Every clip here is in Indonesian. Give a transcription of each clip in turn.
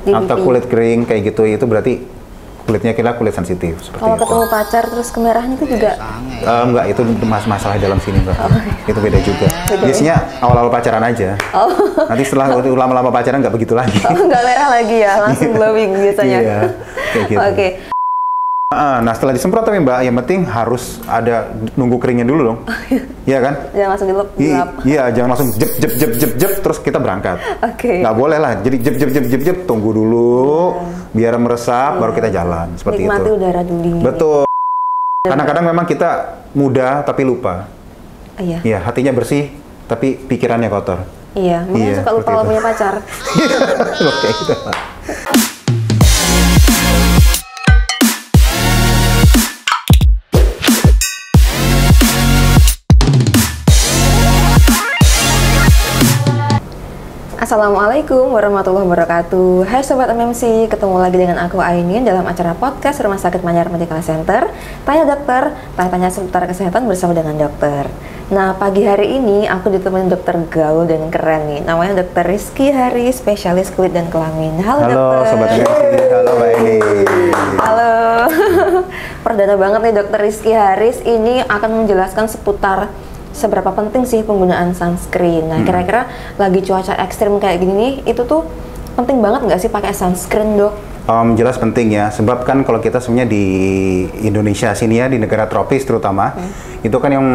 atau kulit kering kayak gitu, itu berarti kulitnya kita kulit sensitif seperti Kalau itu. ketemu pacar terus kemerahan itu juga? Enggak, itu masalah dalam sini Mbak. Itu beda juga. Biasanya awal-awal pacaran aja. Nanti setelah lama-lama pacaran nggak begitu lagi. Nggak merah lagi ya, langsung glowing biasanya. Iya, kayak gitu. Oke. Nah setelah disemprot tapi Mbak, yang penting harus ada nunggu keringnya dulu dong. Iya kan? Jangan langsung dilap. Iya, jangan langsung jep jep jep jep jep terus kita berangkat. Oke. Nggak boleh lah. Jadi jep jep jep jep jep, tunggu dulu biar meresap baru kita jalan seperti Nikmati itu. udara dingin. Betul. Kadang-kadang memang kita muda tapi lupa. Iya. Iya, hatinya bersih tapi pikirannya kotor. Iya, makanya suka lupa seperti kalau itu. punya pacar. Oke, gitu. Assalamualaikum warahmatullahi wabarakatuh. Hai Sobat MMC, ketemu lagi dengan aku Ainin dalam acara podcast Rumah Sakit Manyar Medical Center. Tanya dokter, tanya-tanya seputar kesehatan bersama dengan dokter. Nah, pagi hari ini aku ditemani dokter gaul dan keren nih. Namanya Dokter Rizky Hari, spesialis kulit dan kelamin. Halo dokter. Sobat MMC, halo Mbak Eni. Halo. Perdana banget nih Dokter Rizky Haris ini akan menjelaskan seputar seberapa penting sih penggunaan sunscreen. Nah, kira-kira lagi cuaca ekstrim kayak gini nih, itu tuh penting banget nggak sih pakai sunscreen, Dok? Jelas penting ya, sebab kan kalau kita sebenarnya di Indonesia sini ya, di negara tropis terutama, itu kan yang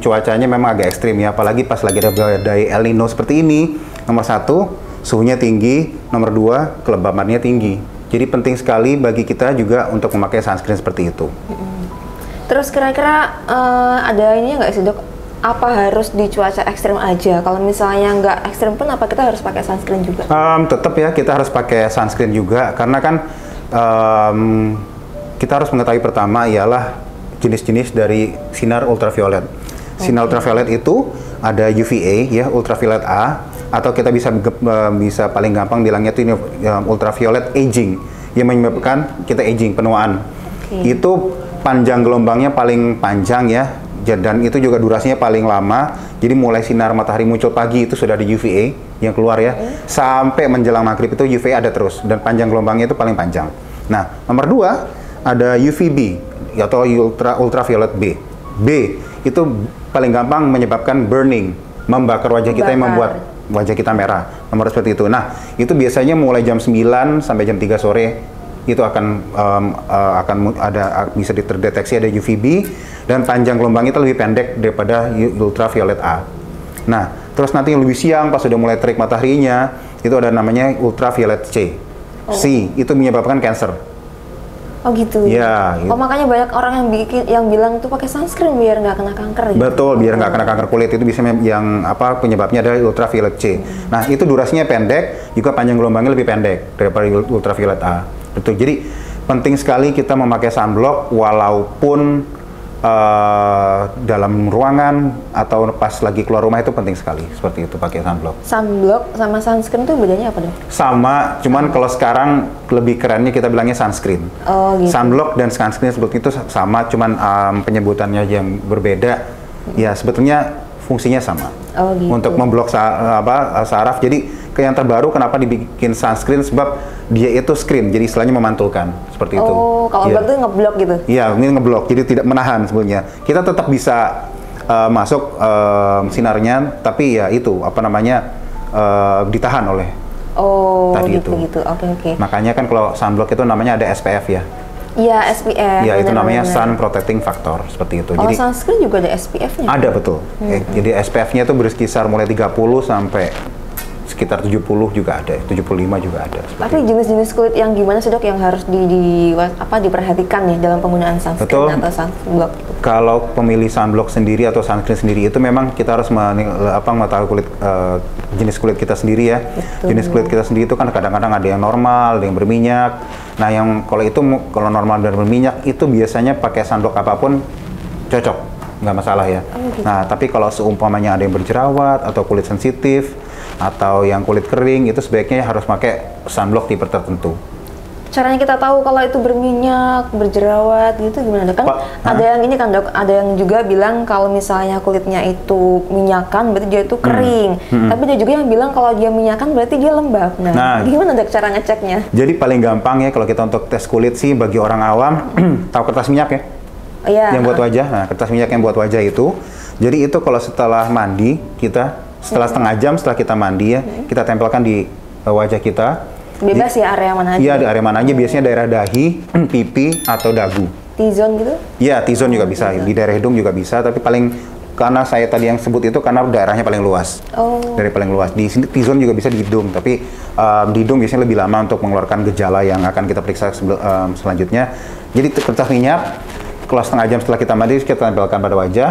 cuacanya memang agak ekstrim ya, apalagi pas lagi ada badai El Nino seperti ini. Nomor satu, suhunya tinggi, nomor dua, kelembabannya tinggi. Jadi penting sekali bagi kita juga untuk memakai sunscreen seperti itu. Terus kira-kira ada ini nggak sih, Dok? Apa harus di cuaca ekstrim aja? Kalau misalnya nggak ekstrim pun, apa kita harus pakai sunscreen juga? Tetap ya, kita harus pakai sunscreen juga, karena kan kita harus mengetahui pertama ialah jenis-jenis dari sinar ultraviolet. Sinar ultraviolet itu ada UVA ya, ultraviolet A, atau kita bisa paling gampang bilangnya itu ultraviolet aging, yang menyebabkan kita aging, penuaan. Itu panjang gelombangnya paling panjang ya, dan itu juga durasinya paling lama. Jadi mulai sinar matahari muncul pagi itu sudah ada UVA yang keluar ya, sampai menjelang maghrib itu UVA ada terus, dan panjang gelombangnya itu paling panjang. Nah, nomor dua ada UVB atau ultraviolet B. B itu paling gampang menyebabkan burning, membakar wajah kita, yang membuat wajah kita merah. Nomor seperti itu. Nah, itu biasanya mulai jam 9 sampai jam 3 sore itu akan bisa terdeteksi ada UVB, dan panjang gelombangnya itu lebih pendek daripada ultraviolet A. Nah, terus nanti yang lebih siang pas sudah mulai terik mataharinya, itu ada namanya ultraviolet C. C itu menyebabkan kanker. Oh gitu. Ya. Gitu. Oh, makanya banyak orang yang bilang tuh pakai sunscreen biar nggak kena kanker. Gitu. Betul, biar nggak kena kanker kulit. Itu biasanya yang penyebabnya adalah ultraviolet C. Nah, itu durasinya pendek, juga panjang gelombangnya lebih pendek daripada ultraviolet A. Betul. Jadi penting sekali kita memakai sunblock walaupun dalam ruangan atau pas lagi keluar rumah, itu penting sekali seperti itu pakai sunblock. Sunblock sama sunscreen tuh bedanya apa, Dok? Sama, cuman kalau sekarang lebih kerennya kita bilangnya sunscreen. Oh gitu. Sunblock dan sunscreen seperti itu sama, cuman penyebutannya yang berbeda. Ya sebetulnya fungsinya sama. Oh gitu. Untuk memblok saraf. Jadi yang terbaru kenapa dibikin sunscreen, sebab dia itu screen, jadi istilahnya memantulkan seperti itu. Oh, kalau blok itu ngeblok gitu? Iya, ini ngeblok, jadi tidak menahan sebenarnya. Kita tetap bisa masuk sinarnya, tapi ya itu ditahan oleh tadi gitu. Oke. Makanya kan kalau sunblock itu namanya ada SPF ya. Iya, SPF. Iya, itu namanya sun protecting factor seperti itu. Kalau jadi sunscreen juga ada SPF-nya? ada, betul. Jadi SPF-nya itu berkisar mulai 30 sampai sekitar 70 juga ada, 75 juga ada. Tapi jenis-jenis kulit yang gimana sih, Dok, yang harus diperhatikan nih dalam penggunaan sunscreen atau sunblock? Kalau pemilih sunblock sendiri atau sunscreen sendiri itu memang kita harus mengetahui jenis kulit kita sendiri ya. Betul. Jenis kulit kita sendiri itu kan kadang-kadang ada yang normal, ada yang berminyak. Nah, kalau normal dan berminyak itu biasanya pakai sunblock apapun cocok, nggak masalah ya. Gitu. Nah, tapi kalau seumpamanya ada yang berjerawat atau kulit sensitif atau yang kulit kering, itu sebaiknya harus pakai sunblock tipe tertentu. caranya kita tahu kalau itu berminyak, berjerawat gitu gimana dok? Kan ada yang ini kan dok, ada yang juga bilang kalau misalnya kulitnya itu minyakan berarti dia itu kering. Tapi ada juga yang bilang kalau dia minyakan berarti dia lembab. Nah, gimana dok cara ngeceknya? Jadi paling gampang ya kalau kita untuk tes kulit sih bagi orang awam, tahu kertas minyak ya? Iya. Yang buat wajah, nah kertas minyak yang buat wajah itu. Jadi itu kalau setelah mandi kita, setelah setengah jam setelah kita mandi ya, kita tempelkan di wajah kita. Bebas ya area mana aja? Iya, di area mana aja, biasanya daerah dahi, pipi, atau dagu. T-zone gitu? Iya, T-zone juga bisa, di daerah hidung juga bisa, tapi paling karena saya tadi yang sebut itu karena daerahnya paling luas. Dari paling luas. Di sini T-zone juga bisa di hidung, tapi di hidung biasanya lebih lama untuk mengeluarkan gejala yang akan kita periksa selanjutnya. Jadi kertas minyak, kalau setengah jam setelah kita mandi, kita tempelkan pada wajah.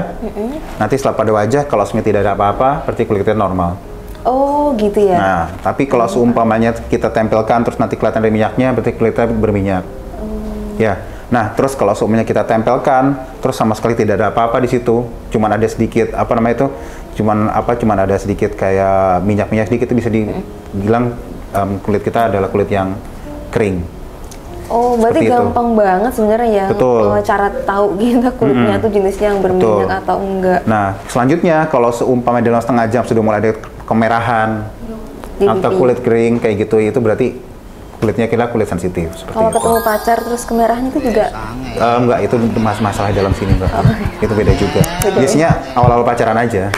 Nanti setelah pada wajah, kalau sebenarnya tidak ada apa-apa, berarti kulit kita normal. Oh gitu ya. Nah, tapi kalau seumpamanya kita tempelkan terus nanti kelihatan ada minyaknya, berarti kulitnya berminyak. Ya. Nah, terus kalau seumpamanya kita tempelkan, terus sama sekali tidak ada apa-apa di situ, cuman ada sedikit apa namanya itu, cuman ada sedikit kayak minyak-minyak sedikit, itu bisa dibilang kulit kita adalah kulit yang kering. Oh, berarti gampang banget sebenarnya ya. Betul. Cara tahu kita kulitnya tuh jenisnya yang berminyak atau enggak. Nah, selanjutnya kalau seumpamanya dalam setengah jam sudah mulai ada kemerahan atau kulit kering kayak gitu, itu berarti kulitnya kita kulit sensitif. Kalau ketemu pacar terus kemerahan itu juga? Enggak, itu masalah dalam sini mbak. Itu beda juga. Biasanya awal-awal pacaran aja.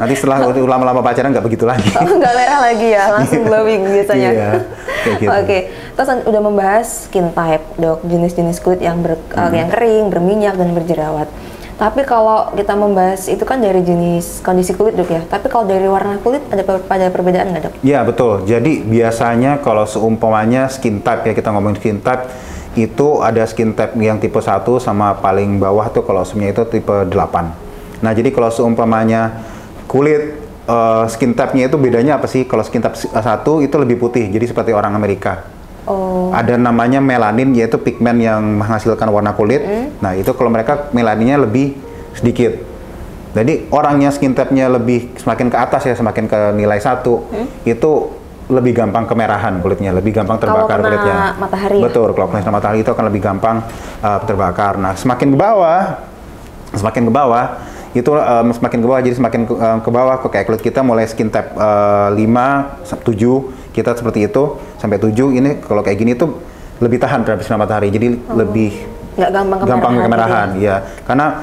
Nanti setelah lama-lama pacaran nggak begitu lagi. Nggak merah lagi ya, langsung glowing biasanya. Iya, kayak gitu. Oke, terus udah membahas skin type dok, jenis-jenis kulit yang yang kering, berminyak dan berjerawat. Tapi kalau kita membahas itu kan dari jenis kondisi kulit dok ya. Tapi kalau dari warna kulit ada perbedaan nggak dok? Iya betul. Jadi biasanya kalau seumpamanya skin type ya, kita ngomongin skin type itu ada skin type yang tipe 1 sama paling bawah tuh kalau sebenarnya itu tipe 8. Nah jadi kalau seumpamanya kulit skin type-nya itu bedanya apa sih? Kalau skin type 1 itu lebih putih, jadi seperti orang Amerika. Ada namanya melanin, yaitu pigmen yang menghasilkan warna kulit. Nah itu kalau mereka melaninnya lebih sedikit. Jadi orangnya skin type-nya lebih semakin ke atas ya, semakin ke nilai 1, itu lebih gampang kemerahan kulitnya, lebih gampang terbakar kulitnya. Matahari. Betul, kalau kena matahari itu akan lebih gampang terbakar. Nah semakin ke bawah itu semakin ke bawah, jadi semakin ke bawah kayak kulit kita mulai skin type 5, 7 kita seperti itu sampai 7, ini kalau kayak gini tuh lebih tahan terhadap sinar matahari, jadi lebih nggak gampang kemerahan ya, karena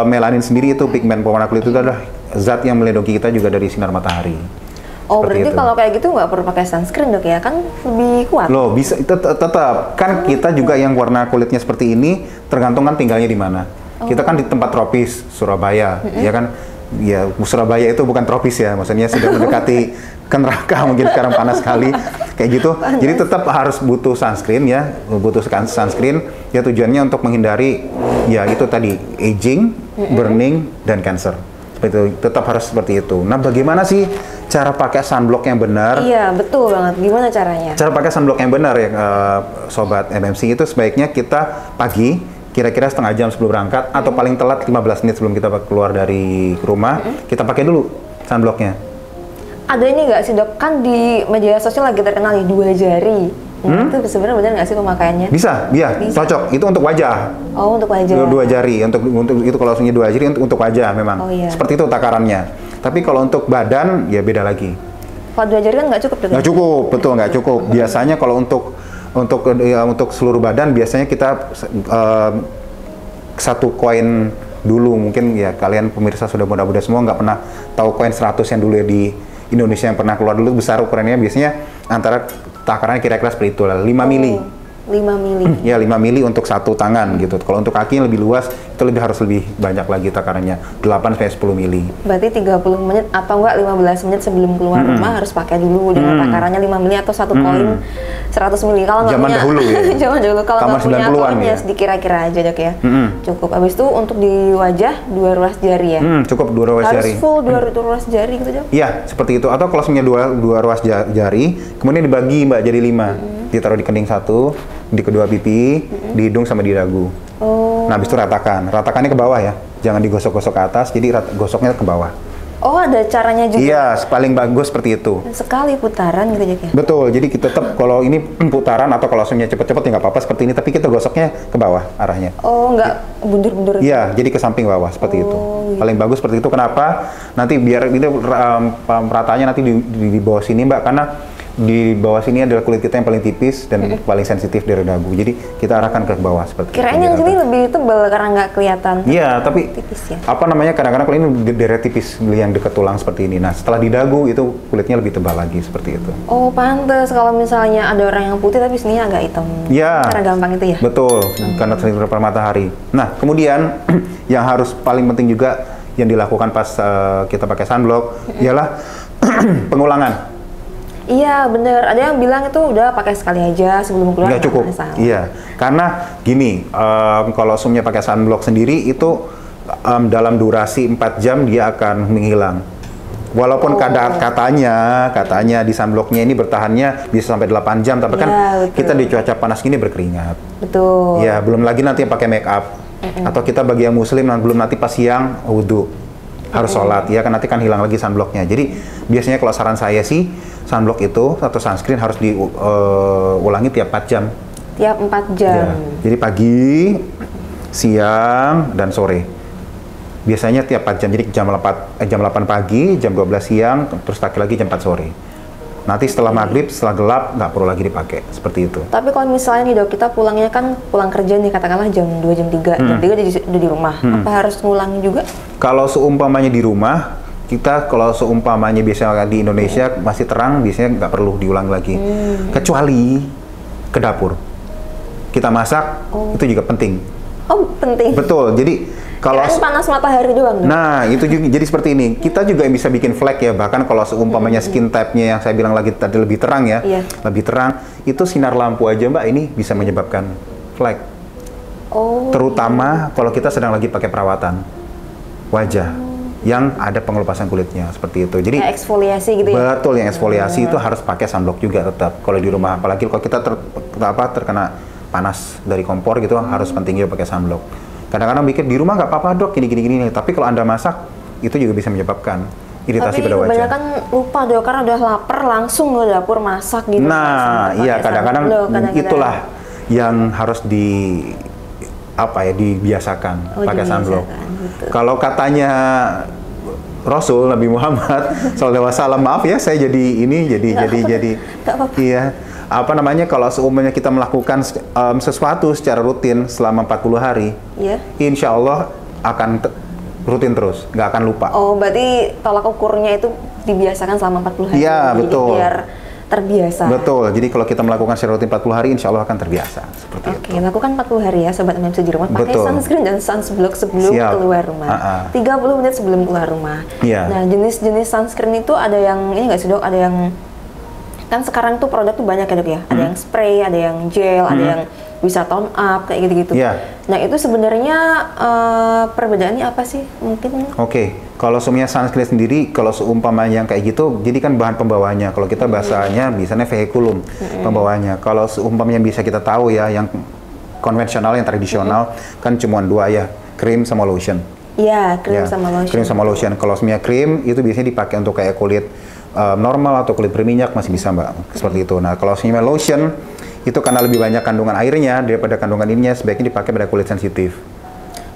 melanin sendiri itu pigmen pewarna kulit itu adalah zat yang melindungi kita juga dari sinar matahari. Berarti kalau kayak gitu nggak perlu pakai sunscreen dok ya, kan lebih kuat? Loh bisa, tetap kan kita juga yang warna kulitnya seperti ini tergantung kan tinggalnya di mana. Kita kan di tempat tropis, Surabaya, ya kan? Ya Surabaya itu bukan tropis ya, maksudnya sudah mendekati ke neraka mungkin sekarang panas sekali kayak gitu. Jadi tetap harus butuh sunscreen ya, butuh sunscreen ya, tujuannya untuk menghindari ya itu tadi aging, burning dan cancer. Seperti itu, tetap harus seperti itu. Nah, bagaimana sih cara pakai sunblock yang benar? Iya, betul banget. Gimana caranya? Cara pakai sunblock yang benar ya, sobat MMC, itu sebaiknya kita pagi, kira-kira setengah jam sebelum berangkat, atau paling telat 15 menit sebelum kita keluar dari rumah, kita pakai dulu sunblocknya. Ada ini nggak sih dok? Kan di media sosial lagi terkenal nih 2 jari. Itu sebenarnya benar nggak sih pemakaiannya? Bisa, cocok. Itu untuk wajah. Oh, untuk wajah. 2 jari, untuk itu kalau punya 2 jari untuk wajah memang. Seperti itu takarannya. Tapi kalau untuk badan ya beda lagi. Kalau 2 jari kan nggak cukup dok? Nggak cukup, betul nggak cukup. Biasanya kalau untuk seluruh badan biasanya kita 1 koin dulu, mungkin ya kalian pemirsa sudah muda-muda semua nggak pernah tahu koin 100 yang dulu ya di Indonesia yang pernah keluar dulu, besar ukurannya biasanya antara takarannya kira-kira seperti itu lah, 5 mili. 5 mili. Ya 5 mili untuk 1 tangan gitu. Kalau untuk kaki yang lebih luas itu harus lebih banyak lagi takarannya, 8 sampai 10 mili. Berarti 30 menit atau enggak 15 menit sebelum keluar rumah harus pakai dulu dengan takarannya 5 mili atau 1 koin 100 mili. Kalau nggak punya dahulu ya. Zaman dulu kalau nggak punya koin ya dikira-kira aja dok ya. Cukup. Habis itu untuk di wajah 2 ruas jari ya. Cukup 2 ruas jari. Harus full 2 ruas jari gitu dok? Iya, seperti itu. Atau kalau punya 2 ruas jari, kemudian dibagi mbak jadi 5. Ditaruh di kening 1, di kedua pipi, di hidung sama di dagu. Nah, habis itu ratakan. Ratakannya ke bawah ya. Jangan digosok-gosok ke atas, jadi gosoknya ke bawah. Oh, ada caranya juga. Iya, paling bagus seperti itu. Sekali putaran gitu ya. Betul, jadi kita tetap kalau ini putaran atau kalau langsungnya cepet-cepet ya nggak apa-apa seperti ini, tapi kita gosoknya ke bawah arahnya. Oh, nggak bundur-bundur. Iya, jadi ke samping bawah seperti itu. Gitu. Paling bagus seperti itu. Kenapa? Nanti biar ini pemerataannya nanti di bawah sini, Mbak, karena di bawah sini adalah kulit kita yang paling tipis dan paling sensitif dari dagu. Jadi kita arahkan ke bawah seperti Kirain itu. yang sini lebih tebal karena nggak kelihatan. Iya, tapi tipis ya. apa namanya kadang-kadang kalau ini deret tipis yang dekat tulang seperti ini. Nah, setelah di dagu itu kulitnya lebih tebal lagi seperti itu. Oh, pantes kalau misalnya ada orang yang putih tapi sininya agak hitam. Iya. Karena gampang itu ya. Betul, karena sering terpapar matahari. Nah, kemudian yang harus paling penting juga yang dilakukan pas kita pakai sunblock ialah pengulangan. Iya bener, ada yang bilang itu udah pakai sekali aja sebelum keluar. Nggak cukup, iya. Karena gini, kalau sumnya pakai sunblock sendiri itu dalam durasi 4 jam dia akan menghilang. Walaupun katanya di sunblocknya ini bertahannya bisa sampai 8 jam, tapi kan kita di cuaca panas gini berkeringat. Betul. Ya, belum lagi nanti yang pakai make up. Atau kita bagi yang muslim, belum nanti pas siang wudhu. Harus sholat, ya kan nanti kan hilang lagi sunblocknya. Jadi biasanya kalau saran saya sih, sunblock itu atau sunscreen harus diulangi tiap 4 jam. Tiap 4 jam. Ya. Jadi pagi, siang, dan sore. Biasanya tiap 4 jam, jadi jam 8 pagi, jam 12 siang, terus lagi jam 4 sore. Nanti setelah maghrib, setelah gelap, nggak perlu lagi dipakai, seperti itu. Tapi kalau misalnya nih dok, kita pulangnya kan pulang kerja nih, katakanlah jam 2, jam 3, jam 3 udah di rumah. Apa harus ngulangi juga? Kalau seumpamanya di rumah, kita kalau seumpamanya biasanya di Indonesia masih terang, biasanya nggak perlu diulang lagi. Kecuali ke dapur. Kita masak, itu juga penting. Oh, penting. Betul, jadi kalau panas matahari doang. Nah, itu juga jadi seperti ini. Kita juga bisa bikin flek ya, bahkan kalau seumpamanya skin type-nya yang saya bilang lagi tadi lebih terang ya, lebih terang, itu sinar lampu aja Mbak ini bisa menyebabkan flek. Oh. Terutama kalau kita sedang lagi pakai perawatan wajah yang ada pengelupasan kulitnya seperti itu. Jadi kayak eksfoliasi gitu ya. Betul, yang eksfoliasi itu harus pakai sunblock juga tetap kalau di rumah, apalagi kalau kita terkena panas dari kompor gitu harus penting juga pakai sunblock. Kadang-kadang mikir di rumah nggak apa-apa dok, gini, tapi kalau Anda masak, itu juga bisa menyebabkan iritasi pada wajah. Tapi kebanyakan lupa dok, karena udah lapar langsung ke dapur masak gitu. Nah, iya kadang-kadang itulah yang harus dibiasakan pakai sunblock. Kalau katanya Rasul Nabi Muhammad SAW, maaf ya saya jadi iya. Apa namanya, kalau seumurnya kita melakukan sesuatu secara rutin selama 40 hari, insya Allah akan rutin terus, nggak akan lupa. Oh, berarti tolak ukurnya itu dibiasakan selama 40 hari. Iya, betul. Biar terbiasa. Betul, jadi kalau kita melakukan secara rutin 40 hari, insya Allah akan terbiasa. Seperti itu. Oke, lakukan 40 hari ya, Sobat MMC di rumah. Pakai sunscreen dan sunblock sebelum keluar rumah. 30 menit sebelum keluar rumah. Nah, jenis-jenis sunscreen itu ada yang, ini nggak sih dok, ada yang kan sekarang tuh produk tuh banyak ya dok ya, ada yang spray, ada yang gel, ada yang bisa tone up kayak gitu-gitu. Nah itu sebenarnya perbedaannya apa sih mungkin? Oke, kalau semuanya sunscreen sendiri, kalau seumpamanya yang kayak gitu, jadi kan bahan pembawanya. Kalau kita bahasanya biasanya vehiculum pembawanya. Kalau seumpamanya bisa kita tahu ya, yang konvensional, yang tradisional kan cuma 2 ya, krim sama lotion. Iya, krim sama lotion. Krim sama lotion. Kalau semuanya krim itu biasanya dipakai untuk kayak kulit normal atau kulit berminyak masih bisa Mbak, seperti itu. Nah kalau semuanya lotion itu karena lebih banyak kandungan airnya daripada kandungan ininya, sebaiknya dipakai pada kulit sensitif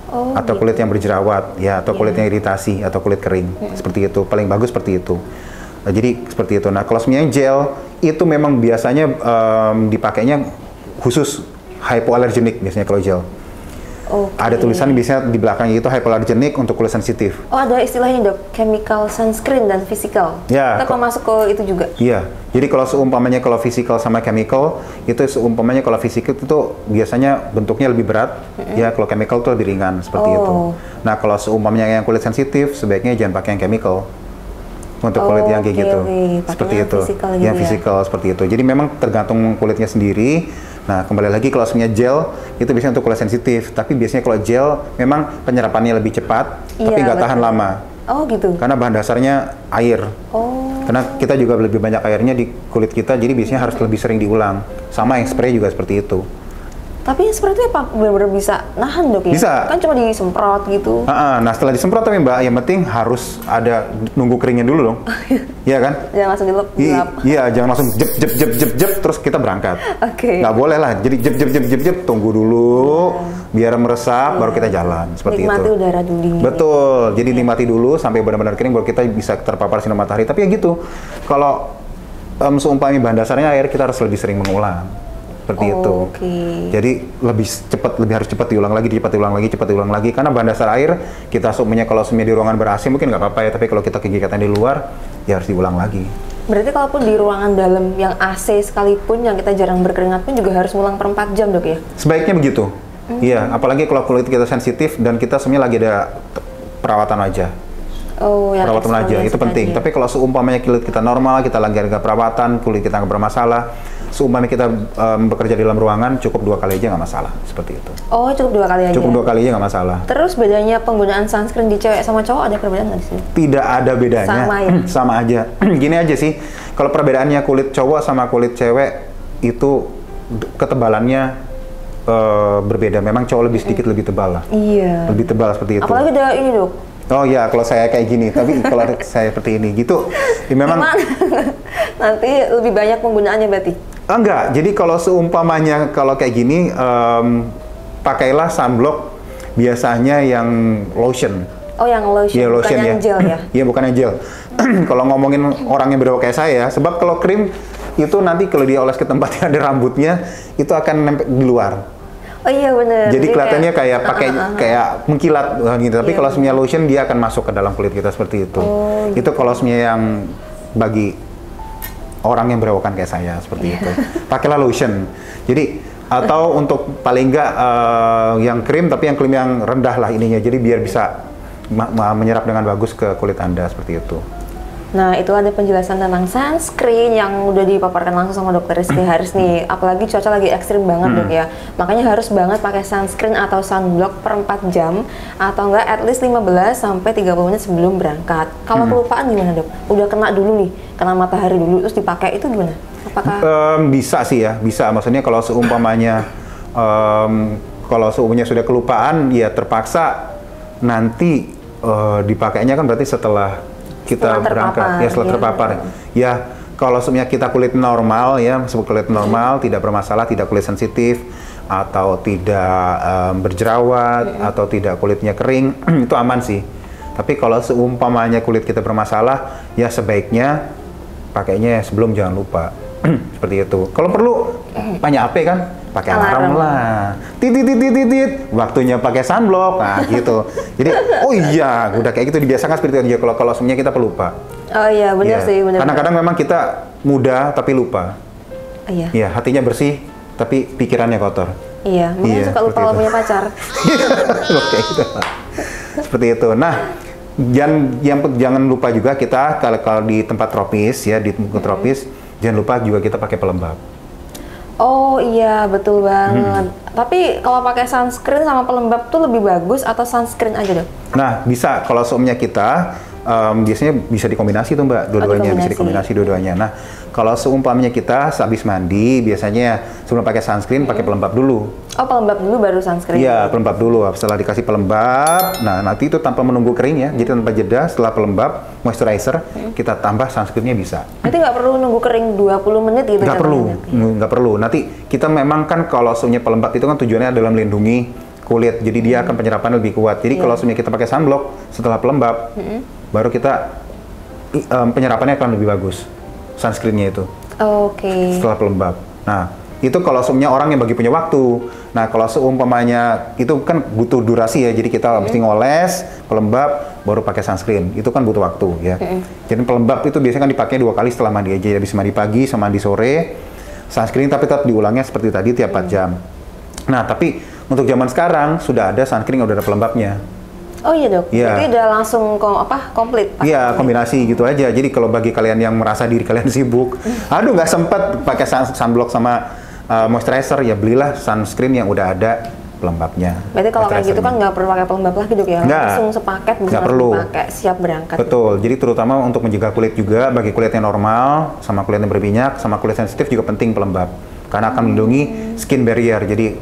atau kulit yang berjerawat ya, atau kulit yang iritasi atau kulit kering, seperti itu. Paling bagus seperti itu. Nah, jadi seperti itu. Nah kalau semuanya gel itu memang biasanya dipakainya khusus hypoallergenic biasanya kalau gel. Ada tulisan biasanya di belakangnya itu hypoallergenic untuk kulit sensitif. Oh, ada istilahnya dok, chemical sunscreen dan physical. Ya. Kita masuk ke itu juga. Iya. Jadi kalau seumpamanya kalau physical sama chemical, itu seumpamanya kalau physical itu biasanya bentuknya lebih berat, ya kalau chemical itu lebih ringan seperti itu. Nah kalau seumpamanya yang kulit sensitif, sebaiknya jangan pakai yang chemical. Untuk kulit yang kayak gitu, seperti itu, yang physical seperti itu. Jadi memang tergantung kulitnya sendiri. Nah kembali lagi kalau semuanya gel itu biasanya untuk kulit sensitif. Tapi biasanya kalau gel memang penyerapannya lebih cepat, tapi nggak tahan lama. Oh gitu. Karena bahan dasarnya air. Karena kita juga lebih banyak airnya di kulit kita, jadi biasanya harus lebih sering diulang. Sama yang spray juga seperti itu. Tapi seperti itu apa benar-benar bisa nahan dok ya? Bisa. Kan cuma disemprot gitu. Nah setelah disemprot tapi Mbak, yang penting harus ada nunggu keringnya dulu dong. Iya kan? Jangan langsung dilap. Iya, jangan langsung jep terus kita berangkat. Oke. Nggak boleh lah. Jadi jep tunggu dulu biar meresap baru kita jalan seperti Nikmati itu. udara dulu. Betul. Jadi nikmati dulu sampai benar-benar kering baru kita bisa terpapar sinar matahari. Tapi ya gitu. Kalau seumpamanya bahan dasarnya air, kita harus lebih sering mengulang. Seperti itu. Jadi lebih harus cepat diulang lagi. Karena bahan dasar air kita kalau di ruangan ber-AC mungkin nggak apa-apa ya, tapi kalau kita kegiatan di luar ya harus diulang lagi. Berarti kalaupun di ruangan dalam yang AC sekalipun yang kita jarang berkeringat pun juga harus ngulang per 4 jam dok ya? Sebaiknya begitu. Iya, apalagi kalau kulit kita sensitif dan kita sebenarnya lagi ada perawatan wajah. Perawatan wajah itu penting. Tapi kalau seumpamanya kulit kita normal, kita lagi ada perawatan, kulit kita nggak bermasalah, seumpamanya kita bekerja di dalam ruangan, cukup 2 kali aja nggak masalah, seperti itu. Oh, cukup 2 kali aja? Cukup 2 kali aja nggak masalah. Terus bedanya penggunaan sunscreen di cewek sama cowok ada perbedaan nggak di sini? Tidak ada bedanya. Sama ya? Sama aja. Gini aja sih, kalau perbedaannya kulit cowok sama kulit cewek, itu ketebalannya berbeda. Memang cowok lebih sedikit lebih tebal lah. Iya. Lebih tebal seperti itu. Apalagi ada ini dok. Oh iya, kalau saya kayak gini, tapi kalau saya seperti ini gitu, ya memang nanti lebih banyak penggunaannya berarti? Enggak, jadi kalau seumpamanya kalau kayak gini, pakailah sunblock biasanya yang lotion. Oh, yang lotion, ya, bukan yang gel ya? Iya, bukan yang gel. Kalau ngomongin orang yang berbau kayak saya, sebab kalau krim itu nanti kalau dia oles ke tempat yang ada rambutnya, itu akan nempel di luar. Oh iya benar. Jadi kelihatannya kayak pakai kayak mengkilat gitu. Tapi kalau semuanya lotion dia akan masuk ke dalam kulit kita seperti itu. Itu kalau semuanya yang bagi orang yang berewokan kayak saya seperti itu. Pakailah lotion. Jadi atau untuk paling enggak yang krim, tapi yang krim yang rendah lah ininya. Jadi biar bisa menyerap dengan bagus ke kulit Anda seperti itu. Nah, itu ada penjelasan tentang sunscreen yang udah dipaparkan langsung sama Dokter Rizky Haris nih. Apalagi cuaca lagi ekstrim banget dok ya. Makanya harus banget pakai sunscreen atau sunblock per 4 jam atau enggak at least 15 sampai 30 menit sebelum berangkat. Kalau kelupaan gimana dok? Udah kena dulu nih, kena matahari dulu terus dipakai itu gimana? Apakah bisa sih ya, bisa. Maksudnya kalau seumpamanya sudah kelupaan ya terpaksa nanti dipakainya kan berarti setelah kita berangkat ya, setelah terpapar ya. Kalau sebenarnya kita kulit normal ya, kulit normal tidak bermasalah, tidak kulit sensitif atau tidak berjerawat atau tidak kulitnya kering itu aman sih. Tapi kalau seumpamanya kulit kita bermasalah ya sebaiknya pakainya sebelum, jangan lupa. Seperti itu. Kalau perlu banyak HP kan, pakai alarm lah. Titit, waktunya pakai sunblock. Nah, gitu. Jadi, oh iya, udah kayak gitu dibiasakan seperti itu. Kalau semuanya kita pelupa. Oh iya, benar sih, benar. Kadang-kadang memang kita muda tapi lupa. Iya. Iya, hatinya bersih tapi pikirannya kotor. Iya, mungkin suka lupa kalau punya pacar. Oke, gitu. Seperti itu. Nah, jangan lupa juga kita kalau di tempat tropis ya, di tempat tropis, jangan lupa juga kita pakai pelembab. Oh iya, betul banget. Tapi kalau pakai sunscreen sama pelembab tuh lebih bagus atau sunscreen aja dok? Nah, bisa. Kalau seumnya kita biasanya bisa dikombinasi tuh Mbak, dua-duanya bisa dikombinasi dua-duanya. Nah, kalau seumpamanya kita habis mandi, biasanya sebelum pakai sunscreen pakai pelembab dulu. Oh, pelembab dulu baru sunscreen? Iya, pelembab dulu. Setelah dikasih pelembab, nah nanti itu tanpa menunggu kering ya, jadi tanpa jeda setelah pelembab, moisturizer, kita tambah sunscreennya bisa. Nanti nggak perlu nunggu kering 20 menit gitu? Nggak perlu. Nanti kita memang kan kalau seumnya pelembab itu kan tujuannya adalah melindungi kulit, jadi dia akan penyerapan lebih kuat. Jadi kalau seumnya kita pakai sunblock setelah pelembab, baru kita penyerapannya akan lebih bagus, sunscreennya itu. Oke. Setelah pelembab. Nah, itu kalau seumnya orang yang bagi punya waktu. Nah, kalau seumpamanya itu kan butuh durasi ya, jadi kita mesti ngoles, pelembab, baru pakai sunscreen. Itu kan butuh waktu ya. Jadi pelembab itu biasanya kan dipakai 2 kali setelah mandi aja, habis mandi pagi sama mandi sore. Sunscreen tapi tetap diulangnya seperti tadi tiap 4 jam. Nah, tapi untuk zaman sekarang sudah ada sunscreen yang udah ada pelembabnya. Oh iya dok, ya. Jadi udah langsung komplit? Iya, kombinasi gitu aja. Jadi kalau bagi kalian yang merasa diri kalian sibuk, aduh nggak sempet pakai sunblock sama moisturizer, ya belilah sunscreen yang udah ada pelembabnya. Berarti kalau kayak gitu kan nggak perlu pakai pelembab lagi dok ya? Langsung sepaket bisa dipakai, siap berangkat. Betul, jadi terutama untuk menjaga kulit juga, bagi kulit yang normal, sama kulit yang berminyak, sama kulit sensitif juga penting pelembab. karena akan melindungi skin barrier. Jadi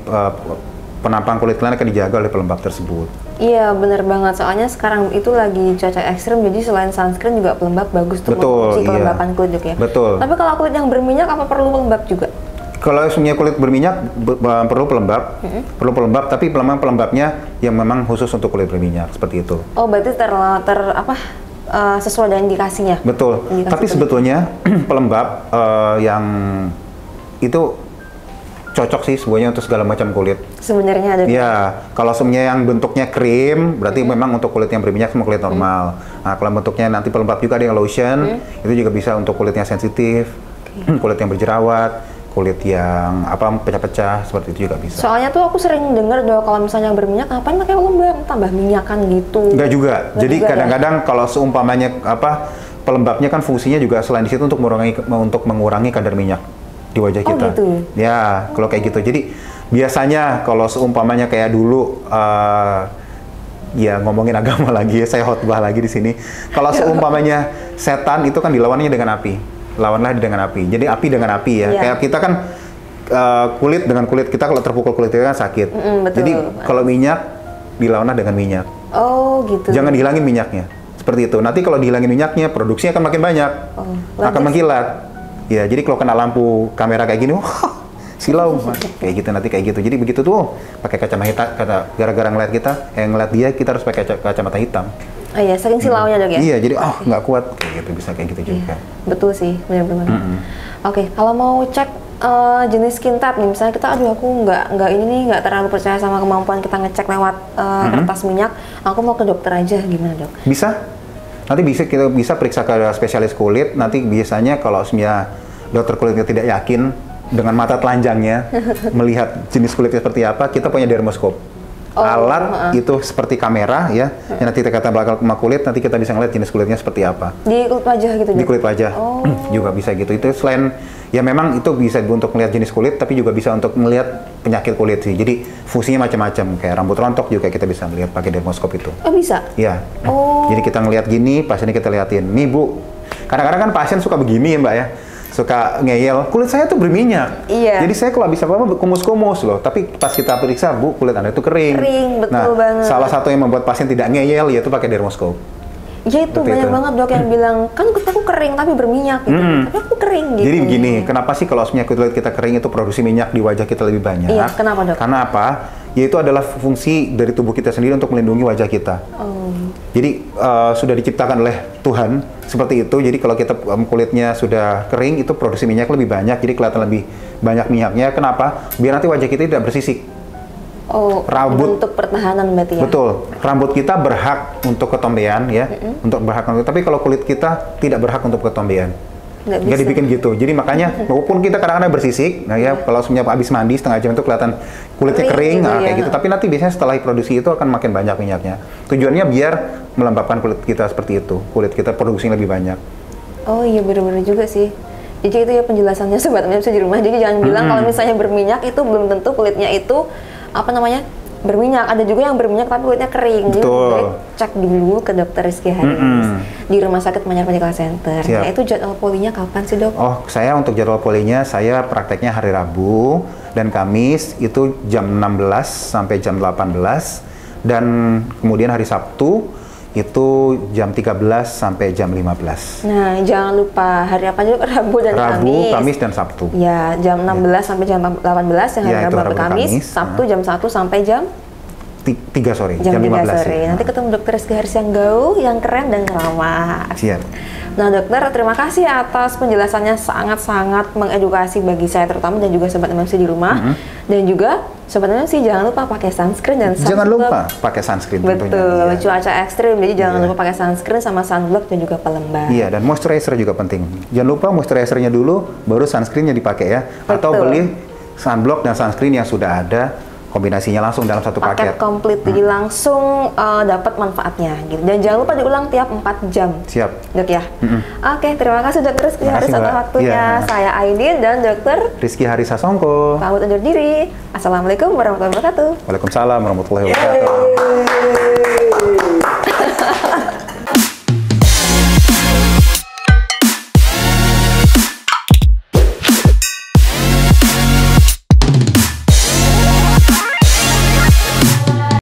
penampang kulit kalian akan dijaga oleh pelembab tersebut. Iya, bener banget. Soalnya sekarang itu lagi cuaca ekstrim, jadi selain sunscreen juga pelembab bagus tuh menguji kelembapan kulit juga ya. Betul. Tapi kalau kulit yang berminyak apa perlu pelembab juga? Kalau punya kulit berminyak perlu pelembab, tapi pelembabnya yang memang khusus untuk kulit berminyak seperti itu. Oh, berarti sesuai dengan indikasinya. Betul. Indikasi tapi sebetulnya pelembab yang itu cocok sih semuanya untuk segala macam kulit. Sebenarnya ada. Ya, kalau semuanya yang bentuknya krim, berarti memang untuk kulit yang berminyak sama kulit normal. Nah, kalau bentuknya nanti pelembab juga ada yang lotion, itu juga bisa untuk kulit yang sensitif, kulit yang berjerawat, kulit yang pecah-pecah, seperti itu juga bisa. Soalnya tuh aku sering dengar dong kalau misalnya yang berminyak ngapain pakai pelembab, tambah minyakan gitu. Enggak juga. Jadi kadang-kadang kalau seumpamanya pelembabnya kan fungsinya juga selain di situ untuk mengurangi kadar minyak di wajah kita. Oh gitu. Ya, kalau kayak gitu. Jadi biasanya kalau seumpamanya kayak dulu ya ngomongin agama lagi ya, saya khotbah lagi di sini. Kalau seumpamanya setan itu kan dilawannya dengan api. Lawanlah dengan api. Jadi api dengan api ya. Kayak kita kan kulit dengan kulit kita, kalau terpukul kulit kita kan sakit. Betul. Jadi kalau minyak dilawanlah dengan minyak. Oh gitu. Jangan dihilangin minyaknya. Seperti itu. Nanti kalau dihilangin minyaknya, produksinya akan makin banyak. Akan mengkilat. Ya, jadi kalau kena lampu kamera kayak gini, wah, silau. Kayak gitu nanti kayak gitu. Jadi begitu tuh pakai kacamata gara-gara ngeliat dia kita harus pakai kacamata hitam. Oh iya, saking silaunya dok ya? Iya, jadi nggak kuat kayak gitu, bisa kayak gitu juga. Betul sih, benar-benar. Oke, kalau mau cek jenis skin type nih, misalnya kita, aku nggak terlalu percaya sama kemampuan kita ngecek lewat kertas minyak, aku mau ke dokter aja, gimana dok? Bisa, nanti kita bisa periksa ke spesialis kulit. Nanti biasanya kalau sebenarnya dokter kulitnya tidak yakin dengan mata telanjangnya melihat jenis kulitnya seperti apa, kita punya dermoskop. Alat itu seperti kamera ya, yang nanti kita belakang sama kulit, nanti kita bisa ngeliat jenis kulitnya seperti apa. Di kulit wajah gitu? Di kulit wajah juga bisa gitu. Itu selain ya memang itu bisa untuk melihat jenis kulit, tapi juga bisa untuk melihat penyakit kulit sih. Jadi fungsinya macam-macam, kayak rambut rontok juga kita bisa melihat pakai dermoskop itu. Oh bisa? Iya. Jadi kita ngelihat gini, pasiennya kita liatin. Nih Bu, kadang-kadang kan pasien suka begini ya Mbak ya, suka ngeyel, kulit saya tuh berminyak. Iya. Jadi saya kalau bisa apa-apa kumus-kumus loh. Tapi pas kita periksa, Bu, kulit Anda itu kering. Kering, betul banget. Salah satu yang membuat pasien tidak ngeyel yaitu pakai dermoskop. Ya itu banyak banget dok yang bilang, kan kulit aku kering tapi berminyak gitu. Tapi aku kering gitu. Jadi begini, kenapa sih kalau sebenarnya kulit kita kering itu produksi minyak di wajah kita lebih banyak? Iya, kenapa dok? Karena apa? Yaitu adalah fungsi dari tubuh kita sendiri untuk melindungi wajah kita. Jadi sudah diciptakan oleh Tuhan seperti itu. Jadi kalau kita kulitnya sudah kering, itu produksi minyak lebih banyak. Jadi kelihatan lebih banyak minyaknya. Kenapa? Biar nanti wajah kita tidak bersisik. Rambut untuk pertahanan berarti ya? Betul. Rambut kita berhak untuk ketombean ya, tapi kalau kulit kita tidak berhak untuk ketombean. Nggak dibikin gitu. Jadi makanya walaupun kita kadang-kadang bersisik, nah ya kalau sebenarnya habis mandi setengah jam itu kelihatan kulitnya kering, gitu kayak gitu. Tapi nanti biasanya setelah produksi itu akan makin banyak minyaknya. Tujuannya biar melembabkan kulit kita seperti itu. Kulit kita produksinya lebih banyak. Oh iya, benar-benar juga sih. Jadi itu ya penjelasannya sobat bisa di rumah. Jadi jangan bilang kalau misalnya berminyak itu belum tentu kulitnya itu berminyak. Ada juga yang berminyak tapi kulitnya kering. Jadi baik cek dulu ke dokter Rizky Haris di Rumah Sakit Manyar Medical Center. Nah itu jadwal polinya kapan sih dok? Oh, saya untuk jadwal polinya saya prakteknya hari Rabu dan Kamis itu jam 16 sampai jam 18, dan kemudian hari Sabtu itu jam 13 sampai jam 15. Nah, jangan lupa hari apa aja? Rabu dan Kamis. Kamis dan Sabtu. Ya, jam 16 sampai jam 18 yang hari Rabu dan Kamis. Sabtu jam 1 sampai jam 3 sore. Jam 3 15 sore. ya. Nanti ketemu dokter Rizky Haris yang gaul, yang keren dan ramah. Siap. Nah dokter, terima kasih atas penjelasannya, sangat-sangat mengedukasi bagi saya terutama dan juga sobat MMC di rumah. Dan juga sobat MMC jangan lupa pakai sunscreen dan sunblock. Jangan lupa pakai sunscreen tentunya. Betul, cuaca ekstrim, jadi jangan lupa pakai sunscreen sama sunblock dan juga pelembab. Iya, dan moisturizer juga penting. Jangan lupa moisturizernya dulu, baru sunscreennya dipakai ya. Atau beli sunblock dan sunscreen yang sudah ada, kombinasinya langsung dalam satu paket. Komplit, jadi langsung dapat manfaatnya gitu. Dan jangan lupa diulang tiap 4 jam. Siap. Dok ya. Oke, terima kasih dokter Rizky Haris atas waktunya. Saya Aidin dan dokter Rizky Haris Sasongko. Pamit undur diri. Assalamualaikum warahmatullahi wabarakatuh. Waalaikumsalam warahmatullahi wabarakatuh.